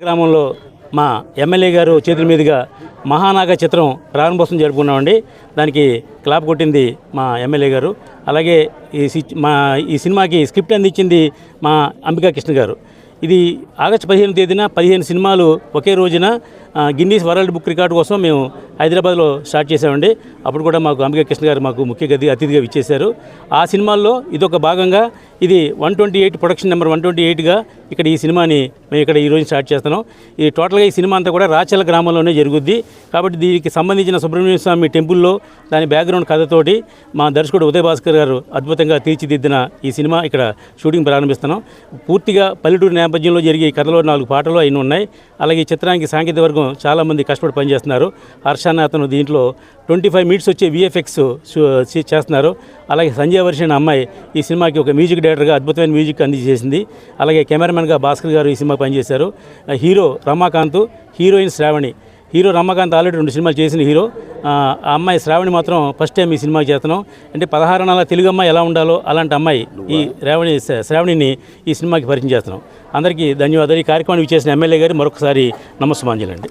గ్రామంలో మా ఎమ్మెల్యే గారు చేతుల మీదుగా మహానాగ చిత్రం ప్రారంభోత్సవం జరుపుకున్నామండి. దానికి క్లాప్ కొట్టింది మా ఎమ్మెల్యే గారు. అలాగే ఈ సినిమాకి స్క్రిప్ట్ అందించింది మా అంబికా కృష్ణ గారు. ఇది ఆగస్టు 15వ తేదీన 15 సినిమాలు ఒకే రోజున గిన్నీస్ వరల్డ్ బుక్ రికార్డు కోసం మేము హైదరాబాద్లో స్టార్ట్ చేసామండి. అప్పుడు కూడా మాకు అంబికా కృష్ణ గారు మాకు ముఖ్య అతిథిగా ఇచ్చేశారు. ఆ సినిమాల్లో ఇదొక భాగంగా ఇది 128 ప్రొడక్షన్ నెంబర్ 128గా ఇక్కడ ఈ సినిమాని మేము ఇక్కడ ఈరోజు స్టార్ట్ చేస్తున్నాం. ఈ టోటల్గా ఈ సినిమా అంతా కూడా రాచల గ్రామంలోనే జరుగుద్ది. కాబట్టి దీనికి సంబంధించిన సుబ్రహ్మణ్య స్వామి టెంపుల్లో దాని బ్యాక్గ్రౌండ్ కథతోటి మా దర్శకుడు ఉదయ్ భాస్కర్ గారు అద్భుతంగా తీర్చిదిద్దిన ఈ సినిమా ఇక్కడ షూటింగ్ ప్రారంభిస్తున్నాం. పూర్తిగా పల్లెటూరు నేపథ్యంలో జరిగే కథలో 4 పాటలు అయిన ఉన్నాయి. అలాగే ఈ చిత్రానికి సాంకేతిక వర్గం చాలామంది కష్టపడి పనిచేస్తున్నారు. హర్షాన్న అతను దీంట్లో 25 మినిట్స్ వచ్చే విఎఫ్ఎక్స్ చేస్తున్నారు. అలాగే సంజయ్ వర్షి అనే అమ్మాయి ఈ సినిమాకి ఒక మ్యూజిక్ డైరెక్టర్గా అద్భుతమైన మ్యూజిక్ అందజేసింది. అలాగే కెమెరామెన్గా భాస్కర్ గారు ఈ సినిమా పనిచేశారు. Hero Ramakanth, heroine Sravani. Hero Ramakanth already 2 సినిమాలు చేసిన హీరో. ఆ అమ్మాయి శ్రావణి మాత్రం ఫస్ట్ టైం ఈ సినిమాకి చేస్తున్నాం. అంటే 16 నెలల తెలుగు అమ్మాయి ఎలా ఉండాలో అలాంటి అమ్మాయి ఈ శ్రావణిని ఈ సినిమాకి పరిచయం చేస్తున్నాం. అందరికీ ధన్యవాదాలు. ఈ కార్యక్రమాన్ని ఇచ్చేసిన ఎమ్మెల్యే గారు మరొకసారి నమస్సుమాంజలండి.